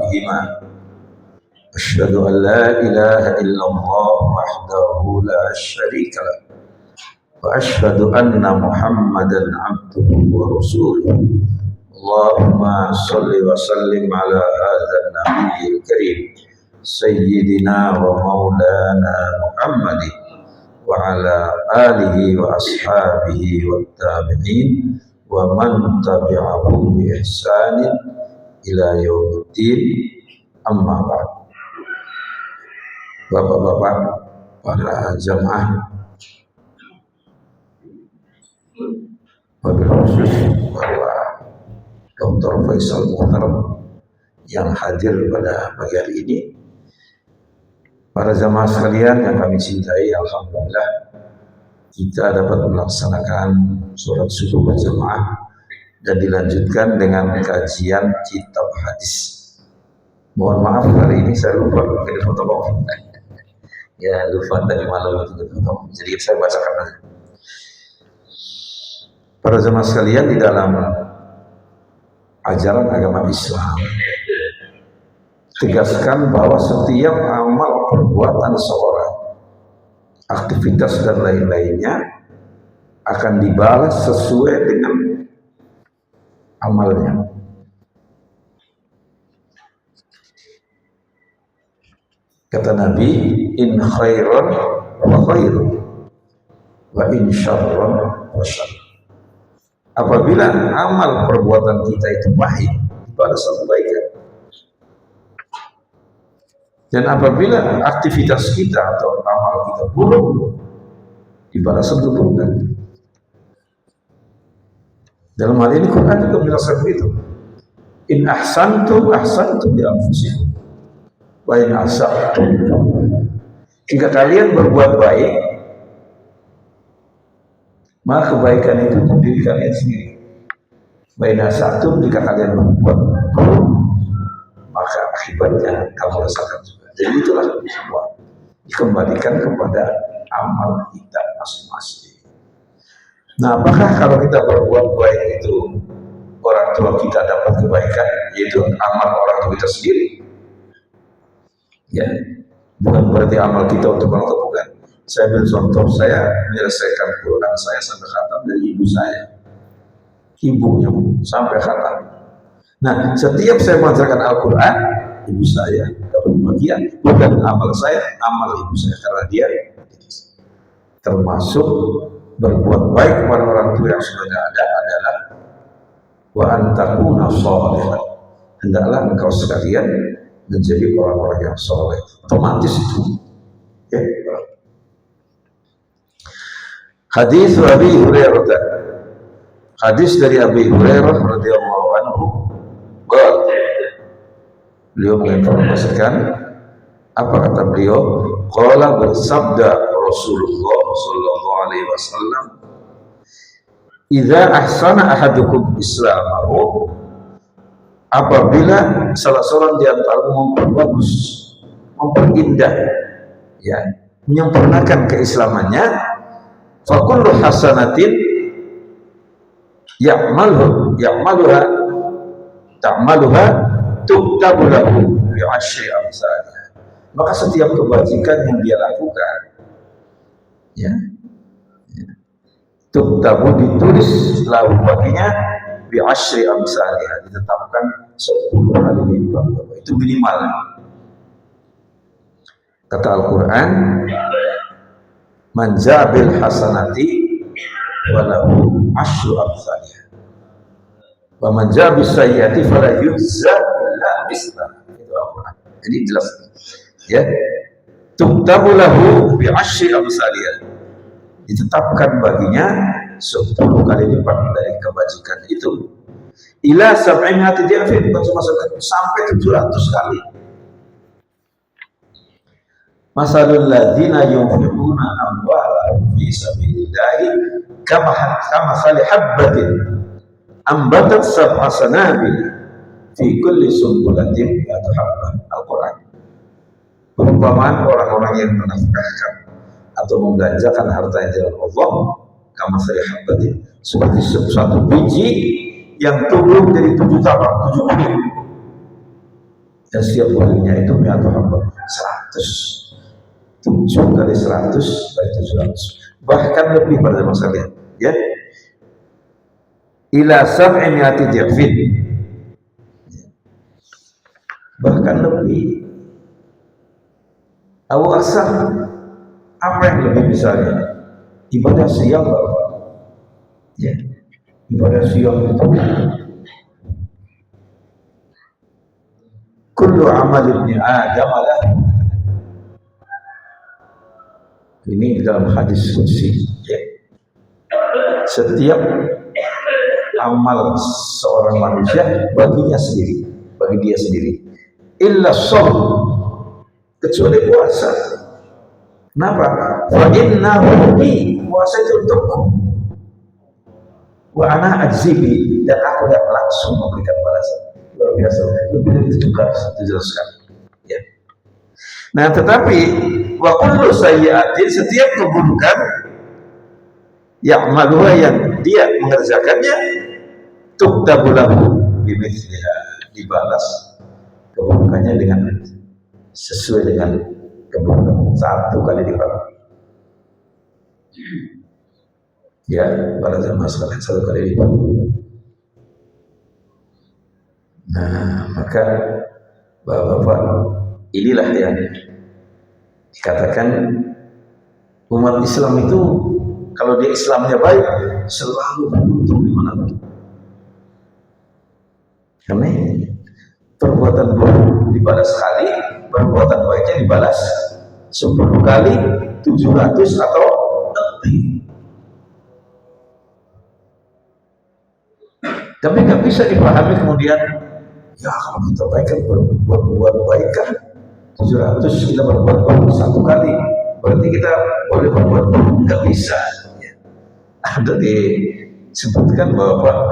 بهما أشهد أن لا إله إلا الله وحده لا شريك له وأشهد أن محمدا عبده ورسوله اللهم صل وسلم على هذا النبي الكريم سيدنا ومولانا محمد وعلى آله وأصحابه والتابعين ومن تبعهم بإحسان إلى يوم الدين أما بعد. Bapak-bapak, para jamaah, wabil khusus bahwa Dr. Faisal Muhtaram yang hadir pada pagi hari ini, para jamaah sekalian yang kami cintai, alhamdulillah kita dapat melaksanakan sholat subuh berjamaah dan dilanjutkan dengan kajian kitab hadis. Mohon maaf hari ini saya lupa bikin foto. Ya lupa tadi malam itu foto. Jadi saya bacakan aja. Para jemaah sekalian, di dalam ajaran agama Islam tegaskan bahwa setiap amal perbuatan seorang, aktivitas dan lain-lainnya akan dibalas sesuai dengan amalnya. Kata Nabi, in khairan wa khairun wa in syarran wa syarran. Apabila amal perbuatan kita itu baik, dibalas kebaikan. Dan apabila aktivitas kita atau amal kita buruk, dibalas keburukan. Dalam hal ini Quran juga menjelaskan begitu. In ahsantum ahsantum li anfusikum wa in asa'tum. Jika kalian berbuat baik, maka kebaikan itu untuk diri kalian sendiri. Wa in asa'tum, jika kalian berbuat buruk, maka akibatnya kamu rasakan juga. Jadi itulah semua dikembalikan kepada amal kita masing-masing. Nah, apakah kalau kita berbuat baik itu orang tua kita dapat kebaikan, yaitu amal orang tua kita sendiri? Ya, bukan berarti amal kita untuk orang tua, bukan. Saya ambil contoh, saya menyelesaikan Quran saya sampai khatam dari ibu saya, ibunya sampai khatam. Nah, setiap saya mengajarkan Al-Quran, ibu saya dapat bagian, bukan amal saya, amal ibu saya, karena dia termasuk berbuat baik kepada orang tua yang sudah ada adalah wa antakuna sholihan, hendaklah engkau sekalian menjadi orang-orang yang soleh. Otomatis itu ya. Hadis Abi Hurairah, hadis dari Abi Hurairah radhiyallahu anhu, beliau menginformasikan, apa kata beliau? Qala, bersabda Rasulullah sallallahu alaihi wasallam, idza ahsana ahadukum islamahu, apabila salah seorang di antaramu memperbagus, memperindah, ya, menyempurnakan keislamannya, fa kullu hasanatin ta'maluha tuktabu lahu bi asyri amsalha. Maka setiap kebajikan yang dia lakukan, ya, tuktabu, ditulis lahu baginya bi asyri amsalha, ditetapkan 10 kali lipat. Itu minimal. Kata Al-Quran, man jabil hasanati walahu asyru amsalha wa man jabis sayyiati fala yujza illa mislah. Itu Al-Quran. Jadi jelas, ya, tuktabu lahu bi asyri amsalha, ditetapkan baginya 10 kali lipat dari kebajikan itu. Ila sab'inati di'afin, sampai 700 kali. Masalul ladzina yunfiquna amwalahum fi sabilillahi kama khali habbatin ambatat sab'a sanabil fi kulli sumbulatin mi'atu habbah. Al-Quran. Perumpamaan orang-orang yang menafkahkan atau membelanjakan harta yang jalan Allah, kama khali habbatin, seperti satu biji yang tumbuh menjadi 7 cabang, 7 biji. dan setiap bulannya itu mi'atu habah 100, 7 kali 100 kali 700, bahkan lebih pada zaman sekalian ya, ila sab'i mi'ati dhifin, bahkan lebih. Awal asal apa yang lebih misalnya ibadah siang Bapak ya, ibadah siang itu kullu amal ibni Adam lah, ini dalam hadis qudsi ya, setiap amal seorang manusia baginya sendiri, bagi dia sendiri, illa shaum, kecuali puasa. Kenapa? Fa innahu li, puasa itu untukku, wa ana ajzibi, dan aku yang langsung memberikan balasan. Luar biasa, lebih dari itu juga dijelaskan ya. Nah tetapi wa kullu sayyi'atin, setiap keburukan ya'maluha, yang dia mengerjakannya, tuktabu lahu bimithliha, dibalas keburukannya dengan sesuai dengan keburukan, 1 kali lipat ya, pada zaman sekalian 1 kali lipat. Nah maka Bapak-bapak, inilah yang dikatakan umat Islam itu kalau dia Islamnya baik selalu beruntung dimanapun, karena perbuatan buruk dibalas sekali, perbuatan baiknya dibalas 10 kali, 700 atau lebih. Tapi nggak bisa dipahami kemudian, ya kalau kita baik kan berbuat baik kan 700, kita berbuat baik 1 kali, berarti kita boleh berbuat baik. Nggak bisa ya. Ada disebutkan bahwa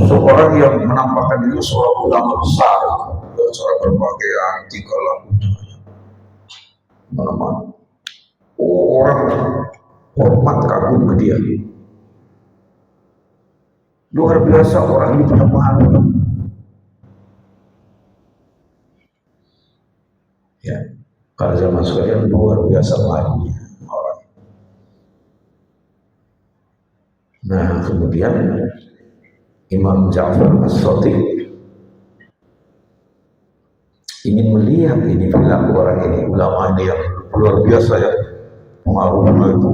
seorang yang menampakkan diri seorang ulama besar, seorang berpakaian tingkah lakunya mana-mana, orang hormat kagum ke dia, luar biasa orang ini punya malu ya, pada zaman sekalian luar biasa malunya orang. Nah kemudian Imam Ja'far As-Shadiq ingin melihat ini perilaku orang ini, ulama ini yang luar biasa ya, pengaruhnya itu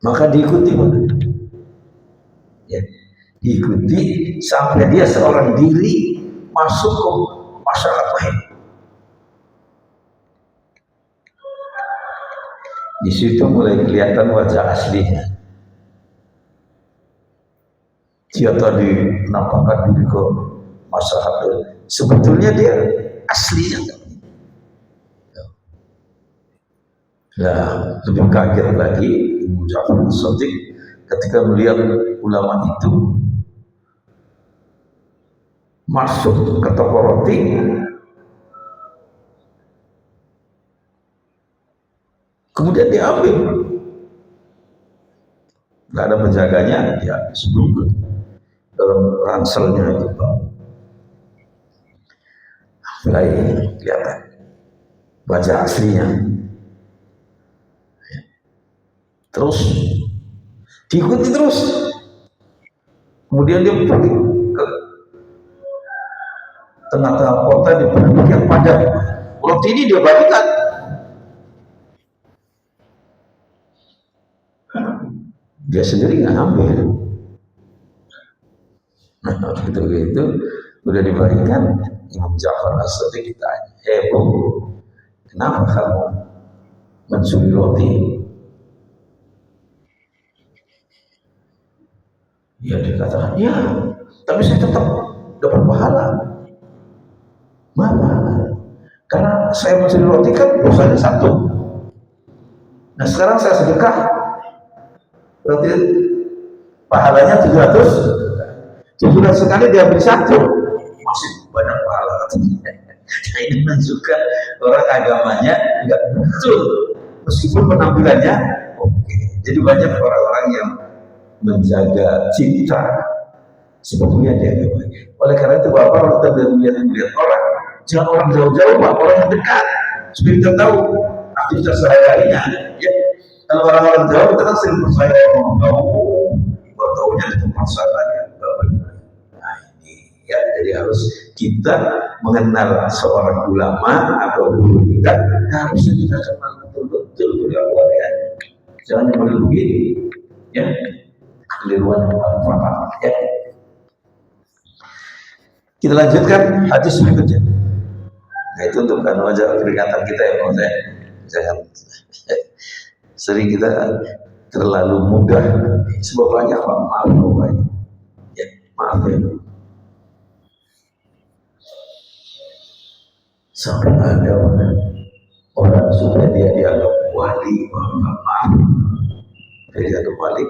maka diikuti ya, diikuti sampai dia seorang diri masuk ke masyarakat lain. Di situ mulai kelihatan wajah aslinya. Dia tadi menampakkan diri ke masyarakat, sebetulnya dia aslinya. Nah, lebih kaget lagi Imam Ja'far As-Shadiq ketika melihat ulama itu masuk ke toko roti, kemudian diambil, nggak ada penjaganya, dia sebelum dalam ranselnya itu mulai kelihatan wajah aslinya. Terus diikuti terus, kemudian dia pergi ke tengah-tengah kota di penduduk yang padat, roti ini dia bagikan. Dia sendiri nggak ngambil. Nah gitu udah dibagikan, Imam Ja'far As-Shadiq ditanya, Bu, kenapa kamu mencuri roti? Ya dikatakan, ya, tapi saya tetap dapat pahala. Mengapa? Karena saya mencuri roti kan dosanya 1. Nah sekarang saya sedekah, berarti pahalanya 700 sekali diambil 1, masih banyak pahala. Nah ini menunjukkan orang agamanya nggak betul, meskipun penampilannya oke. Jadi banyak orang-orang yang menjaga citra, sebetulnya dia agak baik. Oleh karena itu Bapak kalau kita melihat orang, jangan orang jauh-jauh, Pak, orang yang dekat, supaya kita tahu aktivitas sehari-harinya. Ya, kalau orang-orang jauh kita kan sering percaya orang jauh, bertaunya di tempat sananya. Nah ini ya, jadi harus kita mengenal seorang ulama atau guru kita, harusnya kita kenal betul-betul keluarganya. Jangan cuma begini, ya, keliruan yang paling fatal. Ya. Kita lanjutkan hadis berikutnya. Nah itu untuk aja peringatan kita ya, Pak. Jangan sering kita terlalu mudah. Sebab banyak Pak, maaf Bapak. Ya, maaf ya. Sampai ada orang supaya dia dianggap wali, maaf. Dia dianggap wali.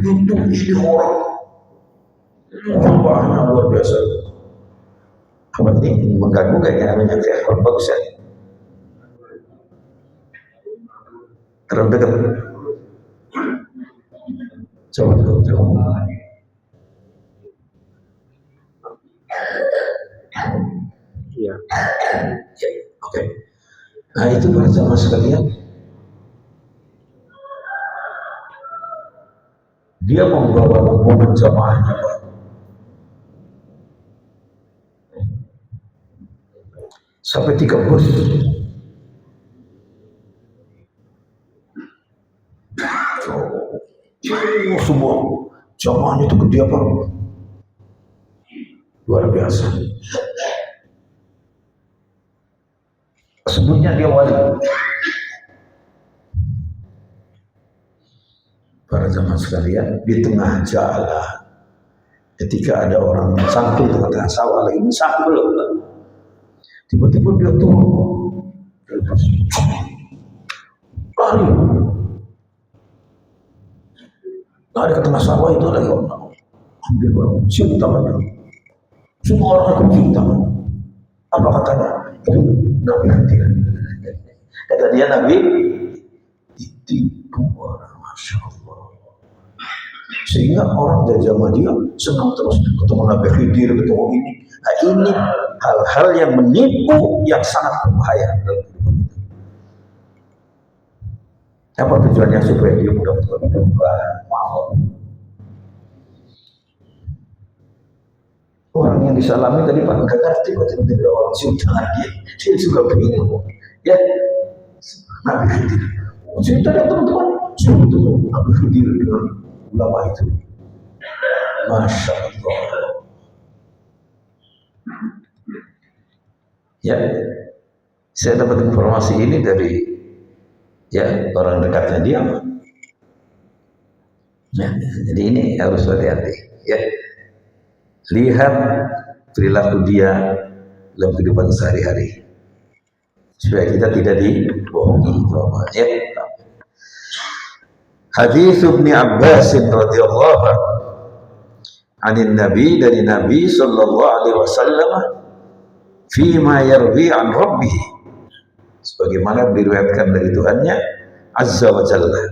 Itu ini orang tambahnya luar biasa. Apa ini mengganggu kayaknya namanya kayak orang bagus ya. Terlalu dekat. Coba. Iya. Ya, oke. Nah itu para jamaah sekalian. Dia membawa rombongan jamaahnya, Pak. Sampai 3 bus. Semua jamaahnya itu gede apa? Luar biasa. Sebutnya dia wali. Para jamaah sekalian, di tengah jalan, ketika ada orang sangkul di tengah sawah lagi mensangkul, tiba-tiba dia turun, lari ke tengah sawah itu lagi orang ambil orang cium tangannya, semua orang akan cium tangan. Apa katanya? Itu Nabi hadir. Kata dia Nabi ditipu orang, Masya Allah. Sehingga orang dari zaman dia senang terus ketemu Nabi Khidir, ketemu ini. Nah ini hal-hal yang menipu yang sangat berbahaya. Apa tujuannya? Supaya dia mudah-mudahan mau. Orang yang disalami tadi Pak nggak ngerti, tiba-tiba orang sultan dia juga bingung. Ya, Nabi Khidir. Cerita ya teman-teman, sebetulnya Nabi Khidir dengan ulama itu. Masya Allah. Ya, saya dapat informasi ini dari orang dekatnya dia. Ya, jadi ini harus hati-hati. Ya, lihat perilaku dia dalam kehidupan sehari-hari supaya kita tidak dibohongi. Ya. Hadis Ibnu Abbas radhiyallahu anin Nabi, dari Nabi sallallahu alaihi wasallam, fi ma yarwi an rabbih, sebagaimana diriwayatkan dari Tuhannya azza wa jalla.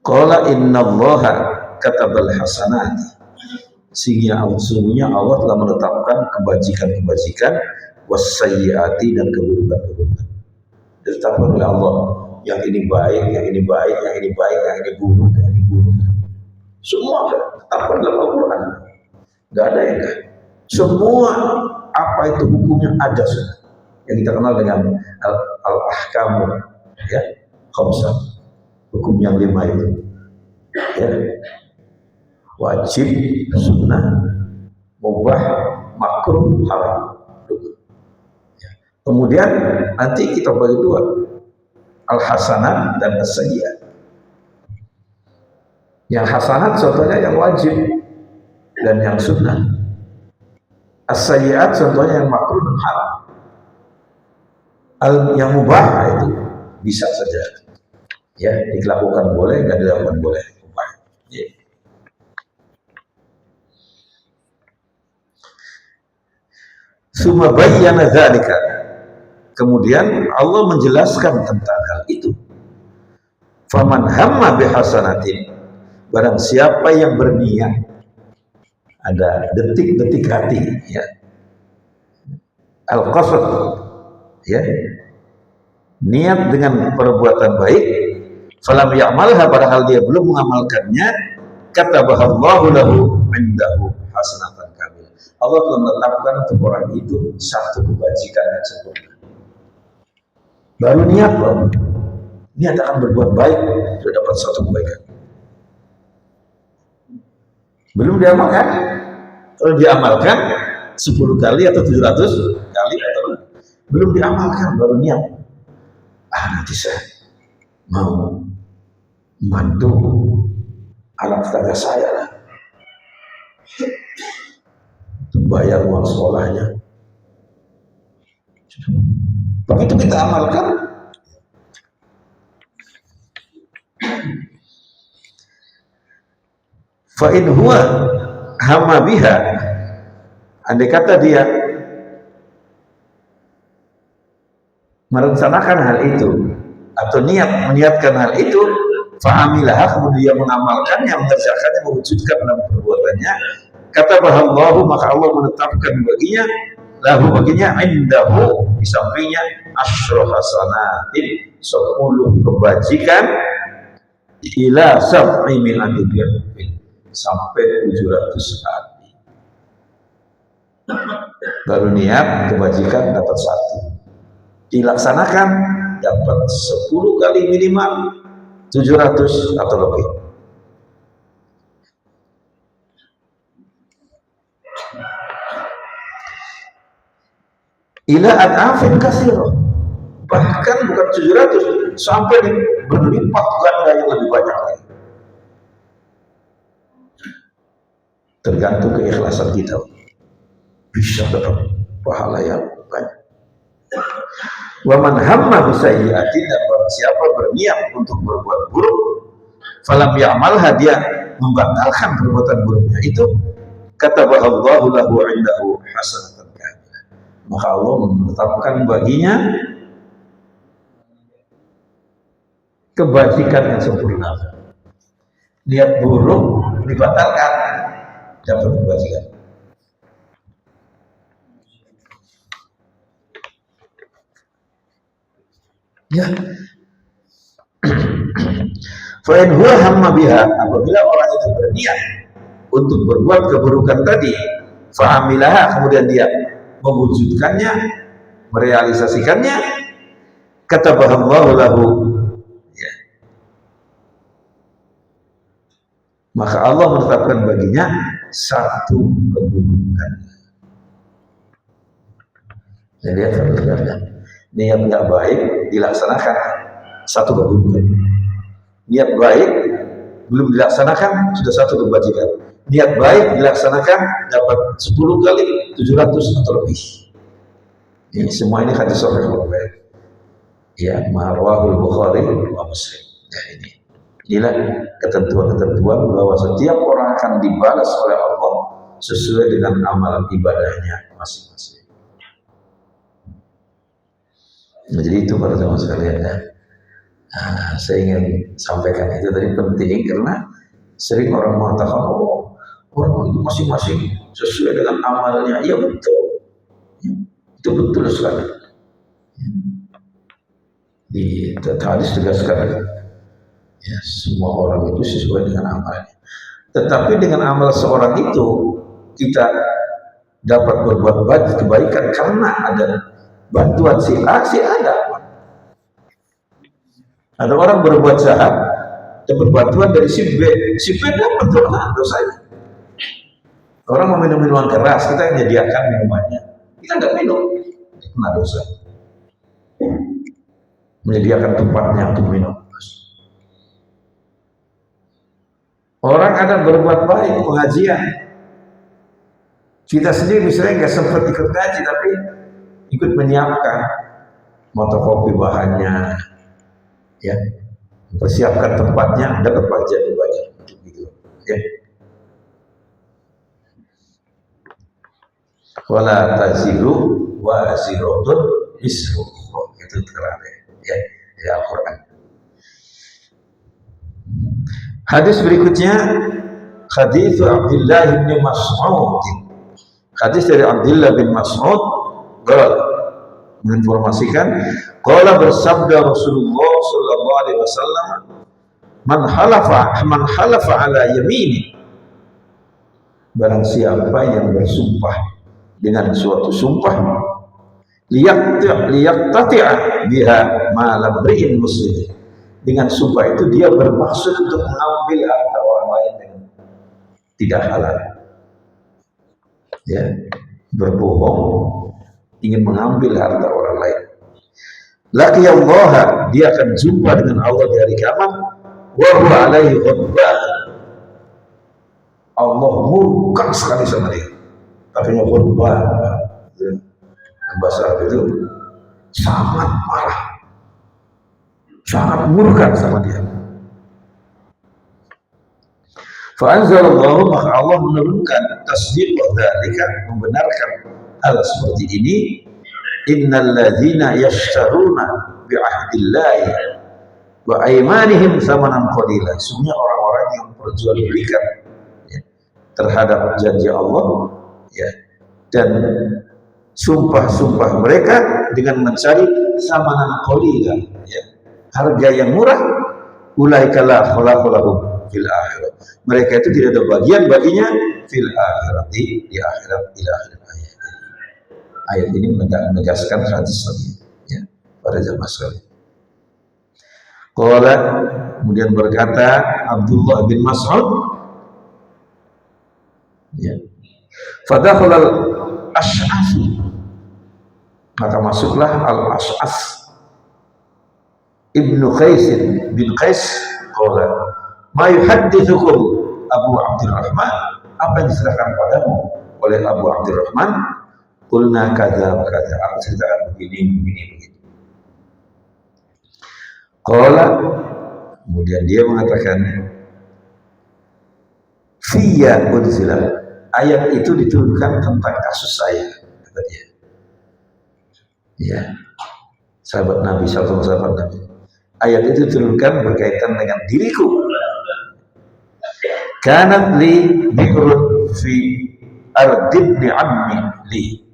Qala innallaha katabal hasanat, sesungguhnya Allah telah menetapkan kebajikan-kebajikan, wassayyiati, dan keburukan-keburukan. Ditetapkan oleh Allah, yang ini baik, yang ini baik, yang ini baik, yang ini buruk, yang ini buruk. Semua ditetapkan dalam Al-Quran. Gak ada yang enggak. Semua apa itu hukumnya ada sudah. Yang kita kenal dengan al-ahkamu, ya, khamsah, hukum yang 5 itu. Ya. Wajib, sunnah, mubah, makruh, haram. Ya. Kemudian nanti kita bagi 2, al-hasanat dan as-sayyiat. Yang hasanat contohnya yang wajib dan yang sunnah. As-sayyiat contohnya yang makruh dan haram. Yang mubah itu bisa saja, ya, dilakukan boleh, nggak dilakukan boleh, mubah. Ya. Summa bayyana dzalika, Kemudian Allah menjelaskan tentang hal itu. Faman hamma bihasanatin, barang siapa yang berniat, ada detik-detik hati, ya, al-qasd, ya, niat dengan perbuatan baik, falam ya'malha, padahal dia belum mengamalkannya, katabahallahu lahu indahu hasanatan kamilah. Allah telah menetapkan untuk orang itu satu kebajikan yang sempurna. Baru niat loh, niat akan berbuat baik, sudah dapat satu kebaikan. Belum diamalkan, kalau diamalkan 10 kali atau 700 kali atau belum diamalkan, baru niat. Nanti saya mau membantu anak tetangga saya lah, bayar uang sekolahnya. Begitu kita amalkan, fa in huwa hamma biha, andai kata dia merencanakan hal itu atau meniatkan hal itu, fa'amilah, kemudian mengamalkannya, mengerjakannya, mewujudkan dalam perbuatannya, kata bahallahu, maka Allah menetapkan baginya, lahu baginya, indahu, di sampingnya, asyra hasanatin, 10 kebajikan, ila sab'i mi'ati dirham, sampai 700 kali. Baru niat kebajikan dapat 1, dilaksanakan dapat 10 kali minimal 700 atau lebih. Ila ad'afin katsirah, bahkan bukan 700, sampai berlipat ganda yang lebih banyak lagi. Tergantung keikhlasan kita, bisa dapat pahala yang banyak. Wa man hamma bisayyi'atin, dan barang siapa berniat untuk berbuat buruk, falam ya'malha, dia membatalkan perbuatan buruknya itu, katabahallahu lahu indahu hasanatan kamilah, maka Allah menetapkan baginya kebajikan yang sempurna. Niat buruk dibatalkan, dapat kebajikan. Ya. Fa in huwa hamma biha, apabila orang itu berniat untuk berbuat keburukan tadi, fa amilaha, kemudian dia mewujudkannya, merealisasikannya, katabahallahu lahu, ya, maka Allah menetapkan baginya 1 keburukan. Jadi dia terus niat nggak baik dilaksanakan 1 keburukan. Niat baik belum dilaksanakan sudah 1 kebajikan. Niat baik dilaksanakan dapat 10 kali 700 atau lebih. Ini semua ini hadis sahih Bukhari. Ya, marwahul Bukhari wa Muslim. Ya, inilah ketentuan-ketentuan bahwa setiap orang akan dibalas oleh Allah sesuai dengan amal ibadahnya masing-masing. Nah, jadi itu para teman sekalian ya. Saya ingin sampaikan itu tadi penting karena sering orang mengatakan, oh, orang itu masing-masing sesuai dengan amalnya. Ya betul, itu betul sekali. Di hadis tegaskan, ya, semua orang itu sesuai dengan amalnya. Tetapi dengan amal seorang itu kita dapat berbuat kebaikan karena ada bantuan si A, si ada. Ada orang berbuat jahat, dapat bantuan dari si B dapat dosanya. Orang mau minum minuman keras, kita yang menyediakan minumannya, kita nggak minum, kena dosa. Menyediakan tempatnya untuk minum. Orang ada berbuat baik, pengajian, kita sendiri misalnya nggak sempat ikut ngaji, tapi ikut menyiapkan fotokopi bahannya, ya, persiapkan tempatnya, dapat bagian banyak untuk itu, ya. Wala taziru wa ziratun isru itu terang ya, di Al-Quran. Hadis berikutnya hadis Abdullah bin Mas'ud. Hadis dari Abdullah bin Mas'ud menginformasikan qala bersabda Rasulullah sallallahu alaihi wasallam man halafa ala yamini, barang siapa yang bersumpah dengan suatu sumpah liyaqtati'a biha ma lam ri'in muslim, dengan sumpah itu dia bermaksud untuk mengambil harta orang lain dengan tidak halal, ya, berbohong ingin mengambil harta orang lain. Laki Allah, dia akan jumpa dengan Allah di hari kiamat, wa huwa alaihi ghadban, Allah murka sekali sama dia. Katanya ghadban, bahasa Arab itu sangat marah, sangat murka sama dia. Fa'anzalallahu, maka Allah menurunkan tasdiq dzalika, membenarkan hal seperti ini. Innal ladzina yashtaruna bi ahdillahi wa aymanihim tsamanan qalila, sesungguhnya orang-orang yang berjual-belikan ya, terhadap janji Allah ya, dan sumpah-sumpah mereka dengan mencari tsamanan qalila ya, harga yang murah, ulaika la khalaqa lahum fil akhirah, mereka itu tidak ada bagian baginya fil akhirat, di akhirat. Ila akhir ayat ini menegaskan hadis tadi ya, pada jamaah sekalian. Qala, kemudian berkata Abdullah bin Mas'ud ya, fadakhala al-Ash'ath, maka masuklah al-Ash'ath Ibnu Qais bin Qais. Qala ma yuhaddithukum Abu Abdurrahman, apa yang diserahkan padamu oleh Abu Abdurrahman? Qulna kadza wa kadza, aku ceritakan begini. Qala, kemudian dia mengatakan fiyya unzila, ayat itu diturunkan tentang kasus saya, kata dia. Ya, sahabat Nabi, sahabat Nabi. Ayat itu diturunkan berkaitan dengan diriku. Kanat li bi'run fi ardibni ammi li,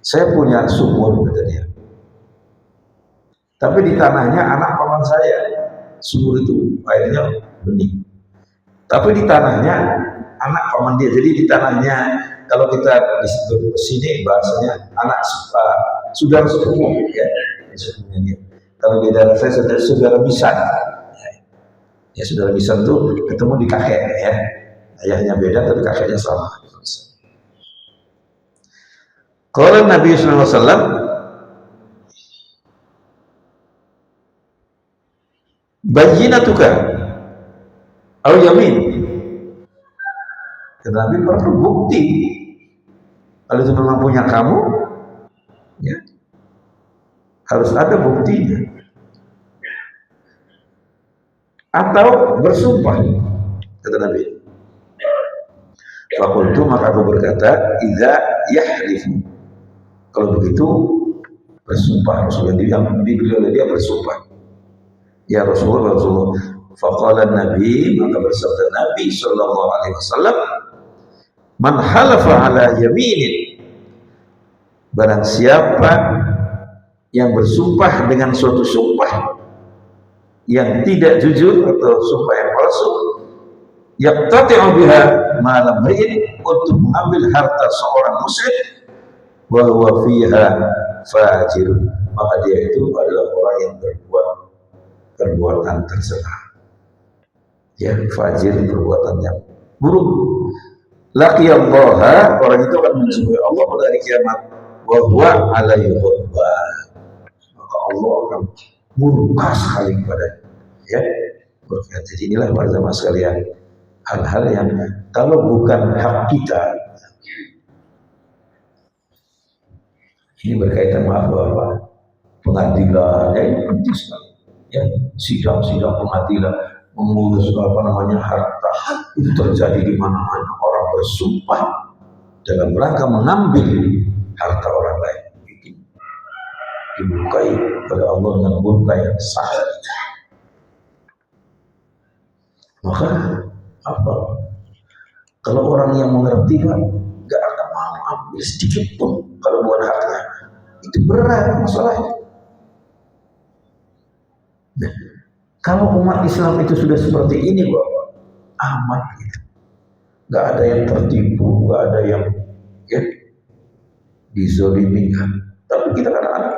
saya punya sumur, kata dia, tapi di tanahnya anak paman saya. Sumur itu airnya bening, tapi di tanahnya anak paman dia. Jadi di tanahnya, kalau kita di sini bahasanya anak saudara sepupu ya, sepupunya dia. Kalau di daerah saya saudara misan ya, saudara misan tuh ketemu di kakek ya, ayahnya beda tapi kakeknya sama. Qala Nabi sallallahu alaihi wasallam bayyinatuka aw yamin, kata Nabi perlu bukti. Kalau itu memang punya kamu ya, harus ada buktinya, atau bersumpah, kata Nabi. Fakultu, maka aku berkata idza yahlifu, kalau begitu bersumpah. Rasulullah yang dibeli oleh dia bersumpah, ya Rasulullah. Faqala Nabi, maka bersabda Nabi sallallahu alaihi wasallam, man halafa ala yaminin, barang siapa yang bersumpah dengan suatu sumpah yang tidak jujur atau sumpah yang palsu, yaqtati'u biha ma lam ri'in, untuk mengambil harta seorang muslim, wa huwa fiha fajir, maka dia itu adalah orang yang berbuat perbuatan tercela ya, fajir, perbuatan yang buruk. Laki Allah, orang itu akan menjumpai Allah pada hari kiamat, wa huwa alaihi ghadban, maka Allah akan murka sekali kepada ya. Jadi inilah para jamaah sekalian, hal-hal yang kalau bukan hak kita, ini berkaitan bahwa pengadilan ya, ini penting sekali ya, sidang-sidang pengadilan mengurus harta itu terjadi di mana-mana. Orang bersumpah dalam rangka mengambil harta orang lain. dimurkai oleh Allah dengan murka yang sah. Maka apa? Kalau orang yang mengerti kan gak akan mau ambil sedikit pun kalau bukan haknya. Itu berat masalahnya. Nah, kalau umat Islam itu sudah seperti ini, Bapak, aman gitu. Gak ada yang tertipu, gak ada yang ya dizolimi. Tapi kita kadang-kadang,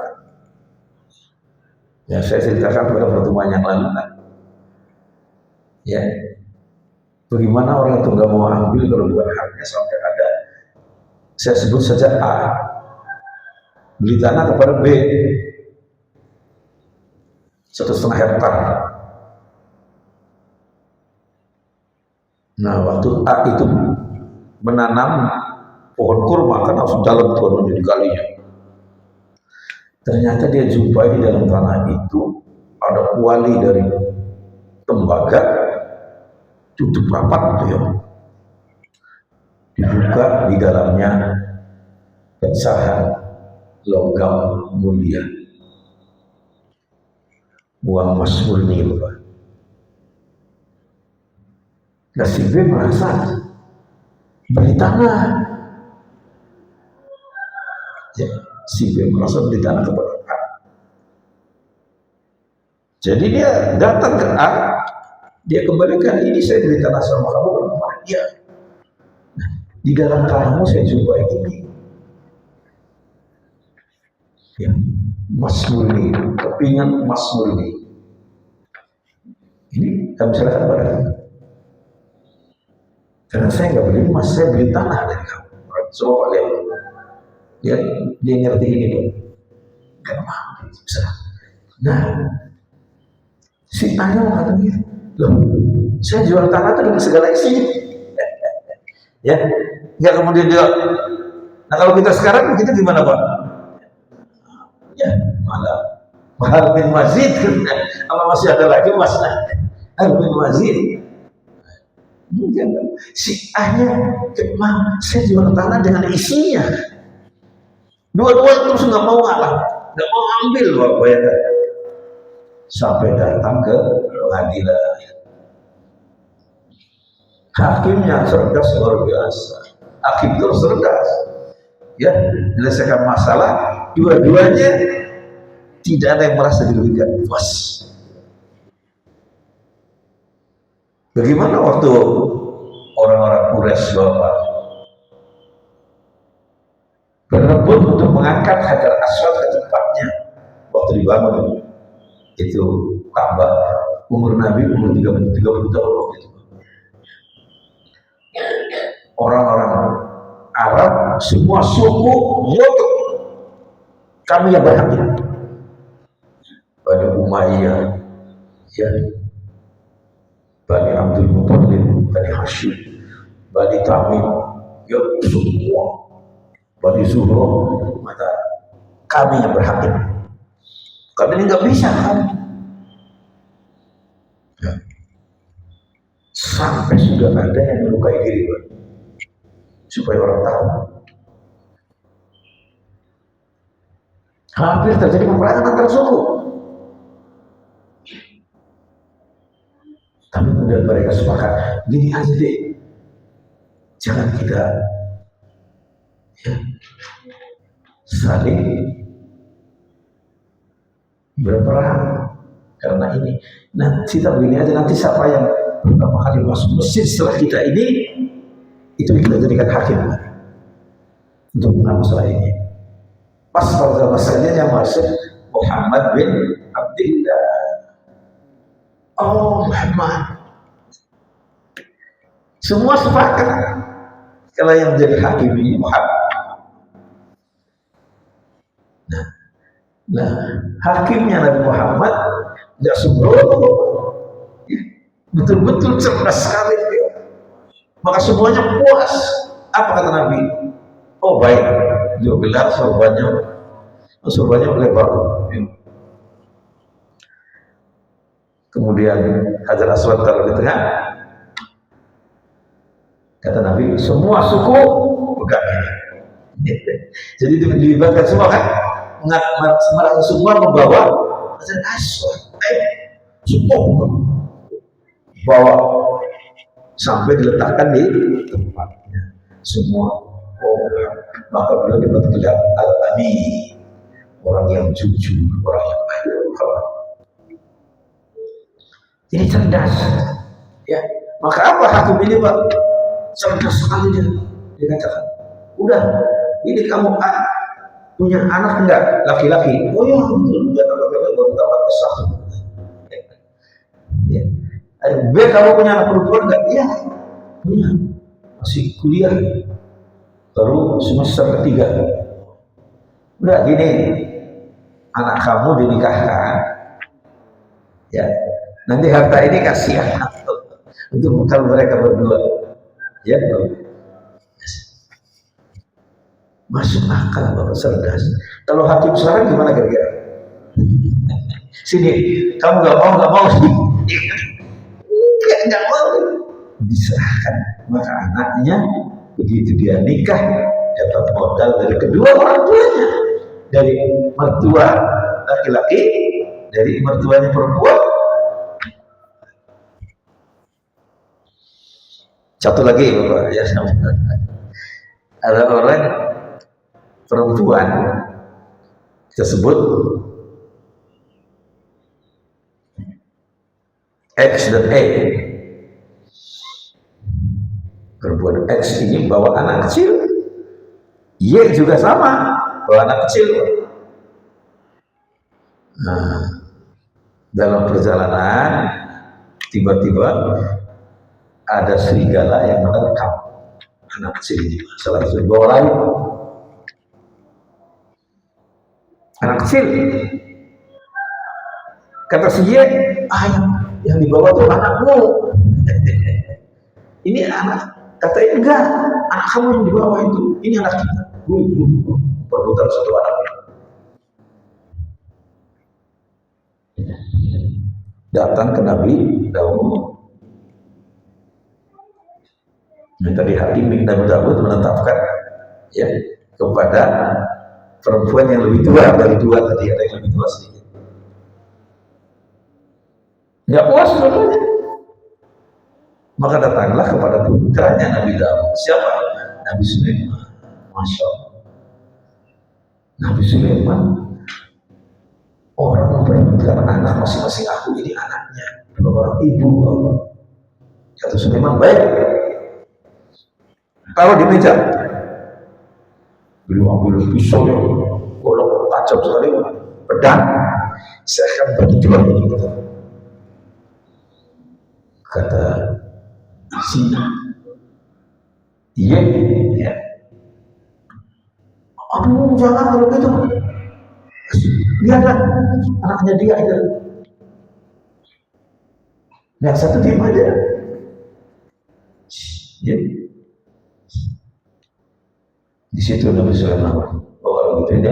ya saya ceritakan pada pertemuan yang lalu kan, ya bagaimana orang itu nggak mau ambil kalau bukan haknya, sampai ada, saya sebut saja A beli tanah kepada B 1,5 hektar. Nah, waktu A itu menanam pohon kurma, kan harus dalam pohon di kalinya. Ternyata dia jumpai di dalam tanah itu ada kuali dari tembaga, tutup rapat gitu ya. Dibuka di dalamnya pecahan logam mulia, uang emas murni, Bapak. Nah, si B merasa beli tanah. Ya, si B merasa beli tanah kepada A. Jadi dia datang ke A, dia kembalikan, ini saya beli tanah sama kamu berapa? Iya. Nah, di dalam tanahmu saya jumpai ini. Ya, emas murni, kepingan emas murni. Ini kami serahkan pada kamu. Karena saya nggak beli emas, saya beli tanah dari kamu. Coba Pak lihat. Dia ngerti ini, Pak. Gak mau, bisa. Nah, si tanya kata gitu, loh, saya jual tanah itu dengan segala isinya. Ya, nggak kemudian dia. Nah, kalau kita sekarang kita gimana, Pak? Ya, mahal bin mazid, apa masih ada lagi mas? Mahal bin mazid. Mungkin si A-nya saya jual tanah dengan isinya. Dua-dua terus nggak mau ngalah, nggak mau ambil, Bapak, bayangkan. Sampai datang ke pengadilan. Hakimnya cerdas luar biasa. Hakim itu cerdas. Ya, menyelesaikan masalah, dua-duanya tidak ada yang merasa dirugikan. Puas. Bagaimana waktu orang-orang Quraisy, Bapak, berebut untuk mengangkat Hajar Aswad ke tempatnya waktu dibangun itu Ka'bah, umur Nabi umur 30 tahun waktu itu. Orang-orang Arab semua suku ngotot, kami yang berhak. Bani Umayyah, ya, Bani Abdul Muttalib, Bani Hashim, Bani Tamim, ya semua, Bani Zuhra, maka kami yang berhak. Kami ini nggak bisa kan? Ya. Sampai sudah ada yang melukai diri, Pak, supaya orang tahu. Hampir terjadi peperangan antar suku. Tapi kemudian mereka sepakat, gini aja deh, jangan kita ya, saling berperang karena ini. Nah, kita begini aja, nanti siapa yang pertama kali masuk masjid setelah kita ini, itu kita jadikan hakim untuk mengenal masalah ini. Pas pada masanya yang masuk Muhammad bin Abdullah. Oh, Muhammad. Semua sepakat kalau yang menjadi hakim ini Muhammad. Nah, hakimnya Nabi Muhammad nggak sembrono, betul-betul cerdas sekali dia. Maka semuanya puas. Apa kata Nabi? Oh baik, dia gelar sorbannya lebar. Kemudian Hajar Aswad taruh di tengah. Kata Nabi, semua suku pegang ini. Jadi dilibatkan semua kan? mereka semua membawa Hajar Aswad, cukup bawa sampai diletakkan di tempatnya semua. Maka beliau dapat gelar Al-Amin, orang yang jujur, orang yang baik. Ini cerdas, ya. Maka apa hakim ini, Pak? Cerdas sekali dia katakan, udah, ini kamu punya anak enggak laki-laki? Oh ya, betul, dia tambah-tambah buat dapat kesah. Ya. B, kamu punya anak perempuan enggak? Iya, punya, masih kuliah, baru semester 3. Udah gini, anak kamu dinikahkan, ya. Nanti harta ini kasihan untuk bekal mereka berdua, ya. Masuk akal, Bapak, cerdas. Kalau hakim sekarang gimana kira-kira? Sini, kamu nggak mau sih? Nggak mau, diserahkan. Maka anaknya begitu dia nikah dapat modal dari kedua orang tuanya, dari mertua laki-laki, dari mertuanya perempuan. Satu lagi, Bapak, ya, ada orang perempuan tersebut X dan E. Perempuan X ini bawa anak kecil, Y juga sama, bawa anak kecil. Nah, dalam perjalanan tiba-tiba ada serigala yang menerkam anak kecil ini, salah satu bawa lari. Anak kecil, kata si Y, yang dibawa tuh anakmu. Ini anak, katanya enggak, anak kamu yang dibawa itu, ini anak kita. Perbutan satu anak. Datang ke Nabi Daud. Nah, tadi hakim Nabi Daud menetapkan, ya, kepada perempuan yang lebih tua dari dua tadi, ada yang lebih tua sedikit. Nggak puas bapaknya, maka datanglah kepada putranya Nabi Daud. Siapa? Nabi Sulaiman. Masya Allah, Nabi Sulaiman orang memperebutkan anak masing-masing. Aku ini anaknya, orang ibu. Kata Sulaiman, baik, taruh di meja. Beliau ambil pisau yang golong tajam sekali, pedang. Saya akan bagi dua ini, kata si iya, ya. Aduh, jangan kalau gitu. Lihatlah anaknya dia aja. Yang satu diam aja. Ya. Di situ Nabi Sulaiman, kalau gitu ini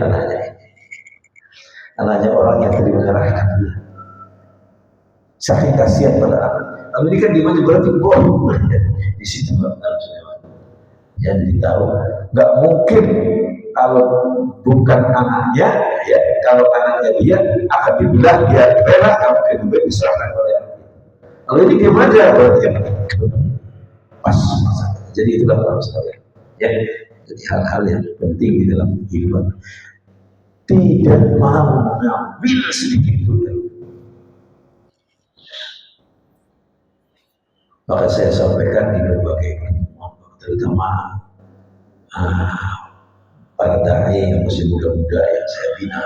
anaknya orang yang tadi menyerahkan dia. Saking kasihan pada anak. Lalu ini kan di mana berarti bohong. Di situ Nabi Sulaiman. Ya, jadi tahu nggak mungkin kalau bukan anaknya, ya, kalau anaknya dia akan dibilang dia rela kamu kedua diserahkan oleh. Kalau ini diam aja berarti kan pas. Jadi itulah Bapak sekalian. Ya. Jadi hal-hal yang penting di dalam kehidupan, tidak mau mengambil sedikit pun. Maka saya sampaikan di berbagai pertemuan, terutama para dai yang masih muda-muda yang saya bina,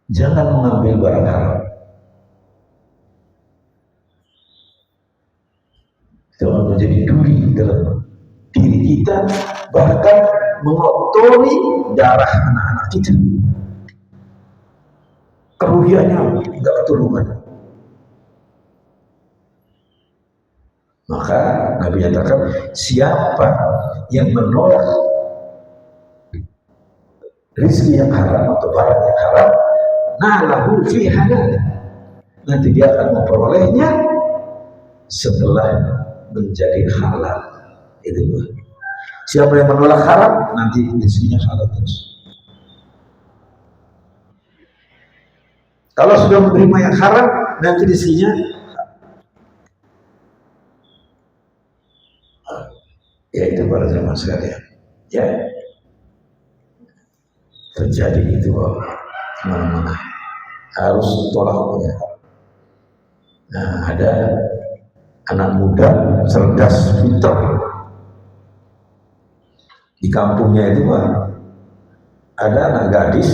jangan mengambil barang haram. Jangan menjadi duri dalam diri kita, bahkan mengotori darah anak-anak kita. Kerugiannya tidak keturunan. Maka Nabi nyatakan, siapa yang menolak rezeki yang haram atau barang yang haram, nalahu fi halal, nanti dia akan memperolehnya setelah menjadi halal. Itu Siapa yang menolak haram, nanti rezekinya halal terus. Kalau sudah menerima yang haram, nanti rezekinya ya itu para jemaah sekalian. Ya, terjadi itu kemana-mana. Harus tolak ya. Nah, ada anak muda cerdas, pintar di kampungnya itu ada anak gadis,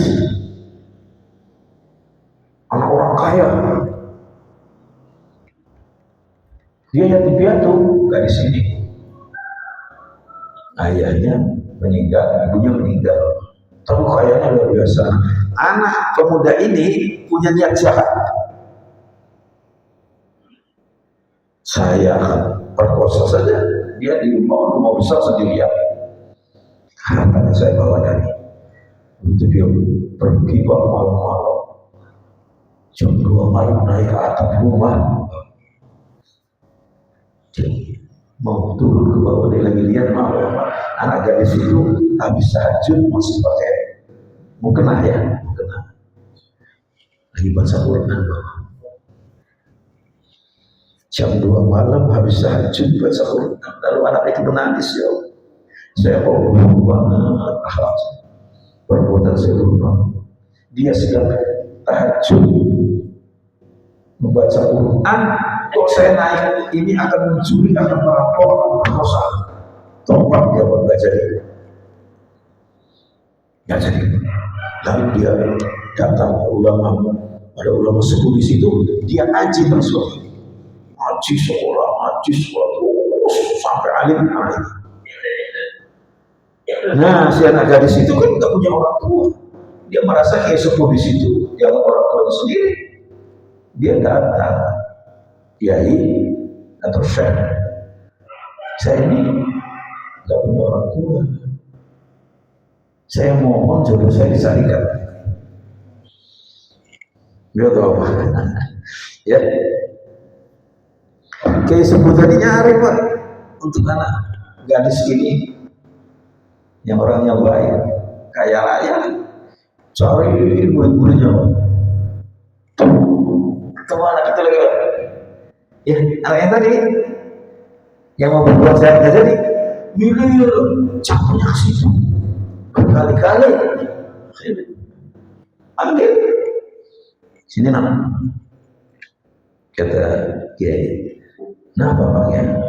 anak orang kaya, dia yatim piatu gadis ini, ayahnya meninggal, ibunya meninggal, tapi kayanya luar biasa. Anak pemuda ini punya niat jahat, saya akan perkosa saja dia di rumah besar sendirian. Katanya saya bawa dari itu, dia pergi malam-malam jam 2 malam naik ke atap rumah, dia mau turun ke bawah, dia lagi lihat anak gadis itu habis tahajud masih pakai mukena ya, mukena lagi baca Quran bawah. Jam 2 malam habis tahajud baca Quran, lalu anak itu menangis, ya saya berubah banget akhlak perbuatan saya berubah. Dia sedang tahajud membaca Quran, kok saya naik ini akan mencuri, akan merampok, akan berdosa. Tobat dia nggak jadi. Lalu dia datang ke ulama, ada ulama sepuh di situ, dia ngaji terus, ngaji sekolah, sampai alim. Nah, si anak gadis itu kan nggak punya orang tua, dia merasa kayak sepuh di situ, yang orang tua sendiri. Dia datang, kiai atau syekh, saya ini nggak punya orang tua, saya mohon jodoh saya dicarikan. Dia tahu apa? Ya, kayak sebutannya nyari Pak untuk anak gadis ini yang orangnya baik, kaya raya, cari murid-muridnya. Ketemu anak itu lagi, ya anak yang tadi yang mau berbuat jahat nggak jadi, milih campurnya ke situ berkali-kali, ambil sini nama kata kiai, nah bapaknya,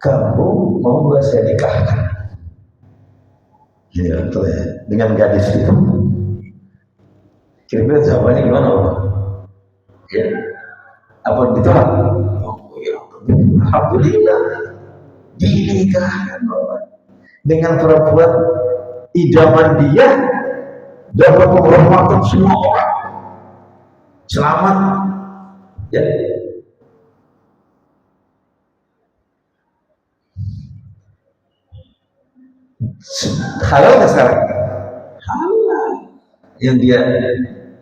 kamu mau gak saya nikahkan ya, dengan gadis itu. Kira-kira jawabannya gimana Pak? Ya, apa ditolak? Oh, ya, alhamdulillah dinikahkan dengan perempuan idaman dia, dapat menghormati semua orang, selamat ya. Halal nggak sekarang? Halal. Yang dia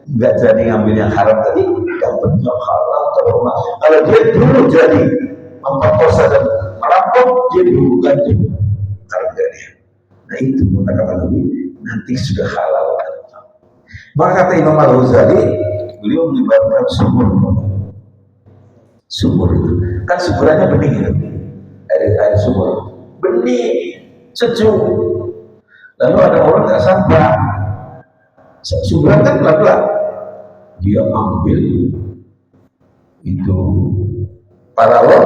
nggak jadi ngambil yang haram tadi, dapatnya halal terhormat. Kalau dia dulu jadi memperkosa dan merampok, dia dulu ganti harganya. Nah itu kata Nabi, nanti sudah halal. Maka kata Imam Al-Ghazali, beliau menyebabkan sumur itu kan suburannya bening itu, air sumur bening sejuk. Lalu ada orang nggak sabar, suburan kan pelan-pelan, dia ambil itu paralon,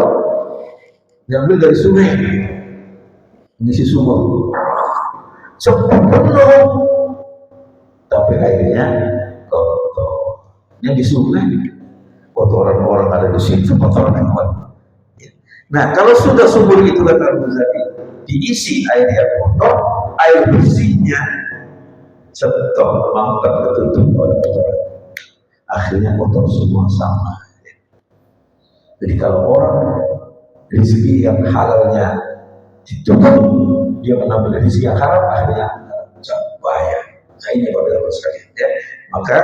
diambil dari sungai, ngisi sumur cepat penuh, tapi airnya kotor. Yang di sungai kotoran orang ada di situ, kotoran yang kuat. Nah kalau sudah sumur itu kata Al-Ghazali diisi air yang kotor, air bersihnya stop, mantap, ketutup oleh kotoran, akhirnya kotor semua sama. Jadi kalau orang rezeki yang halalnya ditutup, dia mengambil rezeki yang haram, akhirnya bahaya. Nah ini Bapak-Bapak sekalian ya. Maka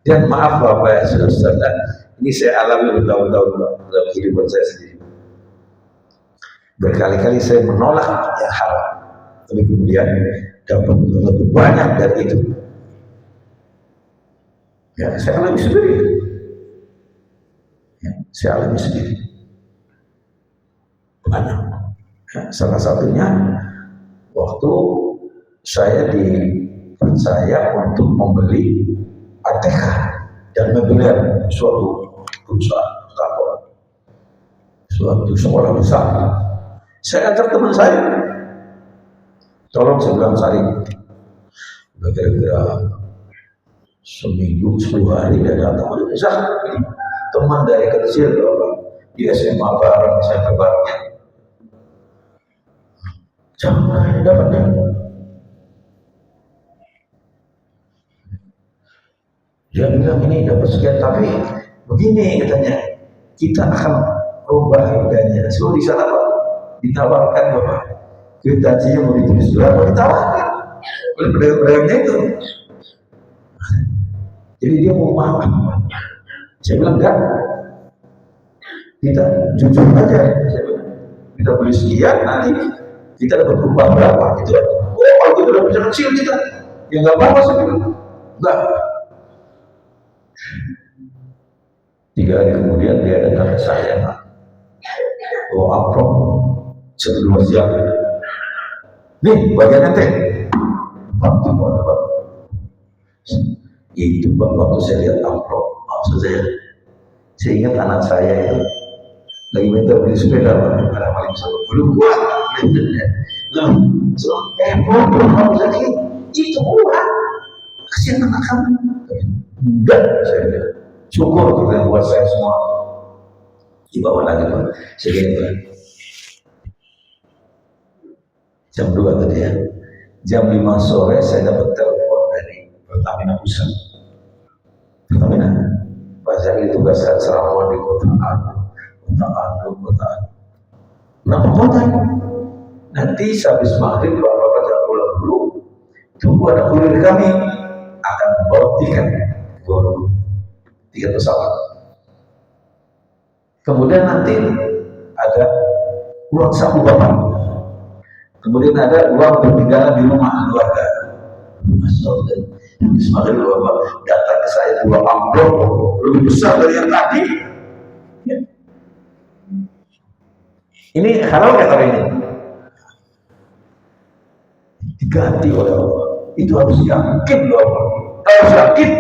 dan maaf Bapak ya saudara, ini saya alami bertahun-tahun dalam kehidupan saya sendiri. Berkali-kali saya menolak yang haram, tapi kemudian dapat lebih banyak dari itu. Ya, saya alami sendiri. Ya, saya alami sendiri. Banyak. Ya, salah satunya waktu saya dipercaya untuk membeli ATK dan mobiliar suatu perusahaan kantor, suatu sekolah besar. Saya ajak teman saya, tolong saya bilang Sari, udah kira-kira seminggu 10 hari dia datang, bisa teman dari kecil di SMA bareng SMP barengnya, jangan dapatnya. Dia bilang ini dapat sekian, tapi begini katanya, kita akan rubah harganya. So di sana Pak ditawarkan Bapak, kwitansinya mau ditulis berapa, ditawarkan oleh pedagang-pedagangnya itu. Jadi dia mau makan. Saya bilang enggak, kita jujur aja. Saya bilang, kita beli sekian, nanti kita dapat upah berapa gitu. Oh kalau itu udah bisa kecil kita, ya nggak apa-apa. Saya bilang enggak. 3 hari kemudian dia datang ke saya, bawa amplop 1-2 siang. Nih bagian ente. Waktu Pak, itu Pak, waktu saya lihat amplop, maksud saya ingat anak saya itu lagi minta beli sepeda Pak, karena paling belum kuat. Loh, bodoh kamu lagi, itu murah, kasihan anak kamu. Enggak, saya bilang. Syukur kita buat saya semua. Dibawa lagi Pak. Segini Pak. Jam 2 tadi ya. Jam 5 sore saya dapat telepon dari Pertamina Pusat. Pertamina. Pak Zaki tugas saya selama di kota Anu. Berapa kota? Nanti habis maghrib Bapak jangan pulang dulu. Tunggu ada kurir kami akan bawa tiket pesawat. Kemudian nanti ada uang saku Bapak. Kemudian ada uang bertinggalan di rumah keluarga. Semakin Bapak datang ke saya 2 amplop lebih besar dari yang tadi. Ya. Ini halal nggak hari ini? Diganti oleh Allah. Itu harus yakin Bapak. Harus yakin.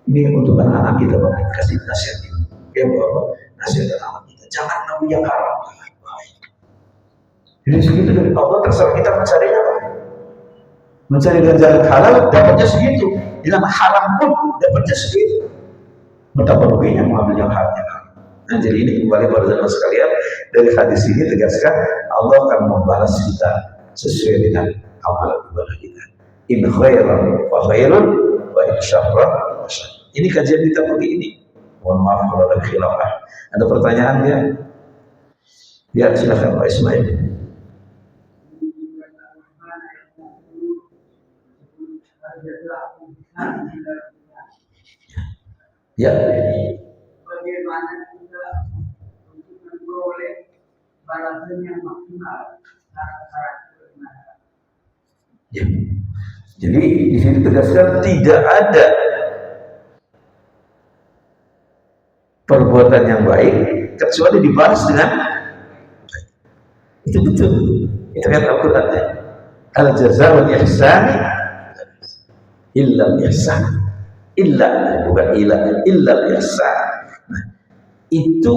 Ini untuk anak-anak kita Bapak, kasih nasihat ini. Ya Bapak, nasihat anak kita. Jangan nabi yang haram. Jadi segitu dari Allah, terserah kita mencarinya Pak. Mencari dengan jalan halal dapatnya segitu. Dengan haram pun dapatnya segitu. Betapa ruginya mengambil yang haram. Nah jadi ini kembali pada zaman sekalian, dari hadis ini tegaskan Allah akan membalas kita sesuai dengan amal ibadah kita. In khairan wa khairun wa in syarran wa syarran. Ini kajian kita pagi ini. Mohon maaf kalau ada khilafah. Ada pertanyaan ya? Ya silakan Pak Ismail. Ya. Bagaimana kita untuk memperoleh balasan yang maksimal? Ya. Jadi di sini tegaskan tidak ada perbuatan yang baik kecuali dibalas dengan itu betul. Itu kan Al-Qur'an. Al-jazaa'ul ihsani illa al-ihsan. Illa bukan illa al-ihsan. Nah, itu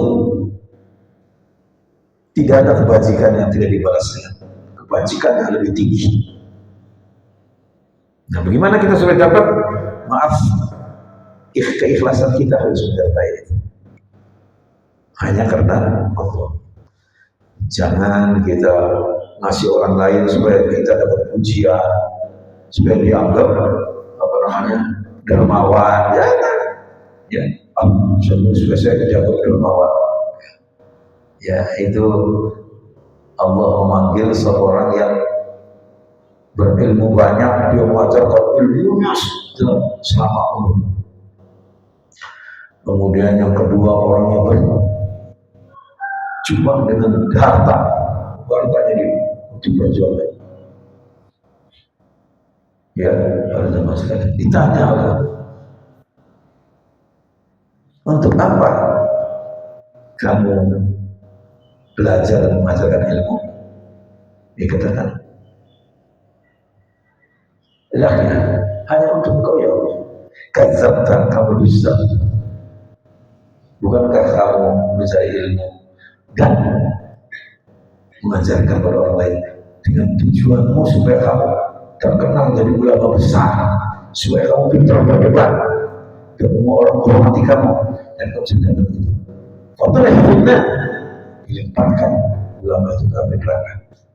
tidak ada kebajikan yang tidak dibalas dengan kebajikan yang lebih tinggi. Nah, bagaimana kita supaya dapat? Maaf, keikhlasan kita harus menyertai itu. Hanya karena Allah. Jangan kita ngasih orang lain supaya kita dapat pujian, supaya dianggap dermawan. Ya, supaya saya dianggap dermawan. Ya, itu Allah memanggil seorang yang berilmu banyak, dia mengajarkan ilmunya selama umur. Kemudian yang kedua orangnya cuma dengan hartanya diperjualkan. Ya, pada zaman sekarang ditanya Allah, untuk apa kamu belajar dan mengajarkan ilmu? Dikatakan, hanya untuk kau ya Allah. Kadzabta, kamu dusta. Bukankah kamu mencari ilmu dan mengajarkan kepada orang lain dengan tujuanmu supaya kamu terkenal jadi ulama besar, supaya kamu pintar berdebat dan semua orang menghormati kamu, dan kamu sedang begitu. Fadlah hidupnya dilemparkan ulama itu ke neraka.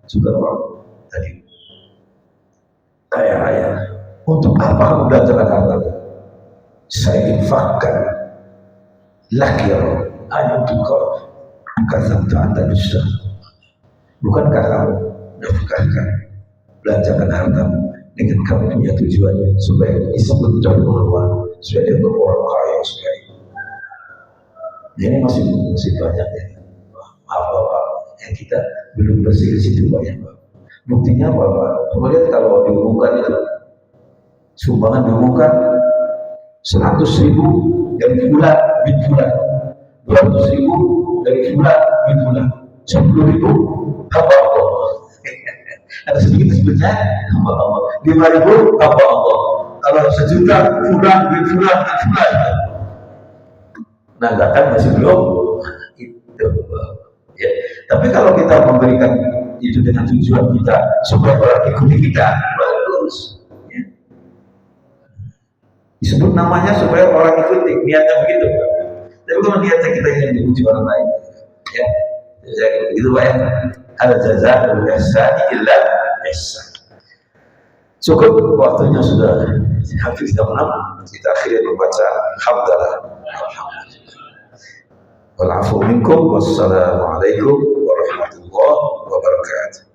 Juga orang tadi kaya raya, untuk apa kamu belajarkan hartamu? Saya infakkan laki hanya untuk kau. Kata anda dusta. Bukankah kamu nafkahkan, belanjakan hartamu dengan kamu punya tujuan supaya disebut dermawan, supaya dia orang kaya, supaya ini masih banyak ya. Maaf Bapak, yang kita belum bersih di situ banyak Pak. Buktinya apa Pak? Kemudian kalau diumumkan itu sumbangan diumumkan 100.000 dari bulan, 200.000 dari bulan, 10.000 hamba Allah. Ada sedikit sebenarnya hamba Allah. 5.000 hamba Allah. Kalau 1 juta bulan. Nah, kan masih belum itu. Ya. Tapi kalau kita memberikan itu dengan tujuan kita supaya orang ikuti kita, bagus. Ya. Disebut namanya supaya orang ikuti, niatnya begitu. Tapi kalau niatnya kita ingin dipuji orang lain, ya, itu Pak ya. Ada jazaa'ul ihsani illa ihsan. Cukup, waktunya sudah habis jam 6. Kita akhirnya membaca hamdalah. Wal afu minkum, wassalamualaikum warahmatullahi wabarakatuh.